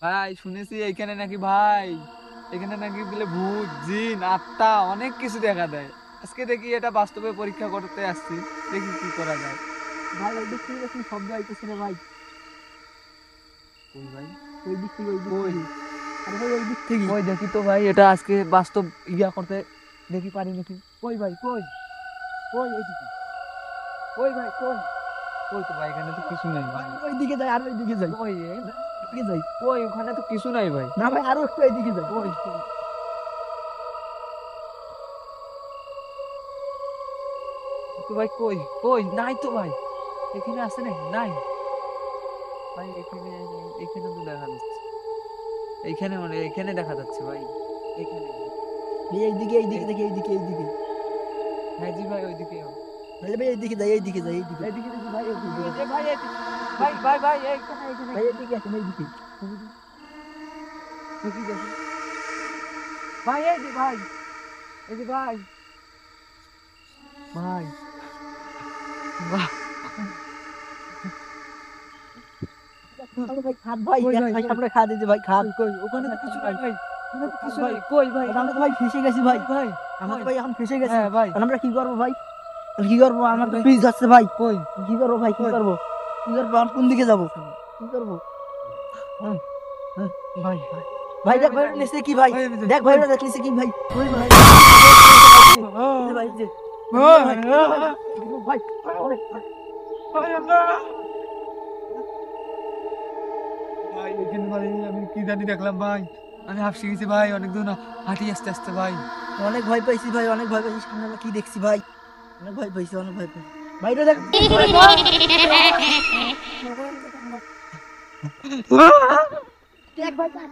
ভাই শুনেছি এইখানে নাকি ভাই, এখানে নাকি বলে ভূত জিন আত্মা অনেক কিছু দেখা দেয়। আজকে দেখি এটা বাস্তবে পরীক্ষা করতে আসছি, দেখি কি করা যায়। ভাই ওই দিক থেকে কি শব্দ আইতেছে রে ভাই? কই ভাই? ওই দিক থেকে, ওই দিক কই? থেকে। আরে ভাই ওই দিক থেকে। কই দেখি তো ভাই, এটা আজকে বাস্তব ইয়া করতে দেখি পারি নাকি। কই ভাই কই? কই এইদিকে? কই ভাই কই? কই তো ভাই, এখানে তো কিছু নাই ভাই। ওই দিকে যাই, আর ওই দিকে যাই, কই ওইদিকে যাই। কই ওখানে তো কিছু নাই ভাই। না ভাই, আরো একটু এইদিকে যাই। কই তো ভাই, কই কই নাই তো ভাই। এখানে আছে নাকি? নাই ভাই, এখানে এখানে তো দেখা যাচ্ছে। এইখানে মানে এখানে দেখা যাচ্ছে ভাই, এখানে। ভাই এইদিকে, এইদিকে দেখি, এইদিকে, এইদিকে। হ্যাঁ জি ভাই, ওইদিকে নাহলে ভাই এইদিকে যাই, এইদিকে যাই, এইদিকে। এইদিকে দেখি ভাই, এইদিকে এই যে ভাই এইদিকে। ভাই ভাই ভাই এইখানে এইখানে ভাই এইদিকে আসেন, এইদিকে। দেখি দেখি ভাই, এই যে ভাই, এই যে ভাই, ভাই বাহ। সামনে ভাই খাদ ভাই, কই দেখ ভাই ভাই, কই? সামনে খাদ, এই যে ভাই খাদ। কই কই ওখানে তো কিছু নাই ভাই, ওখানে তো কিছু ভাই নাই। কই ভাই? আমরা তো ভাই ফেসে গেছি ভাই। ভাই আমরা তো কই? ভাই এখন ফেসে গেছি। হ্যাঁ ভাই। এখন আমরা কি করবো ভাই? এখন কি করবো? আমার তো ভাই ফ্রিজ যাচ্ছে ভাই। কই কি করবো ভাই, কি কই? করবো? কি করবো? এখন কোন দিকে যাবো? কি করবো? হ্যাঁ, হ্যাঁ। ভাই ভাই ভাই দেখ ভাই, নিচে কি ভাই? ভাই, ভাই, দেখ ভাই, কই? ওটা দেখ নিচে কি ভাই? ওই ভাই, এই ভাই, এই যে। ভাই, ভাই, ভাই, ভাই এখানে মানে আমি কি জানি দেখলাম ভাই, আমি হাঁপসে গেছি ভাই, অনেক দূর হাঁটি আস্তে আস্তে ভাই। অনেক ভয় পাইছি ভাই, অনেক ভয় পাইছি। সামনে আমরা কি দেখছি ভাই? অনেক ভয় পাইছি, অনেক ভয় পাইছি। ভাই এটা দেখ, দেখ ভাই, দেখ।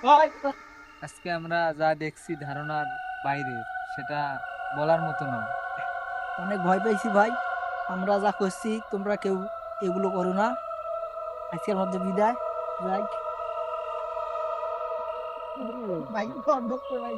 ভাই আজকে আমরা যা দেখছি ধারণার বাইরে, সেটা বলার মতো নয়। অনেক ভয় পাইছি ভাই। আমরা যা করছি তোমরা কেউ এগুলো করো না। আজকের মধ্যে বিদায়। যাই ভাই, বন্ধ করে ভাই।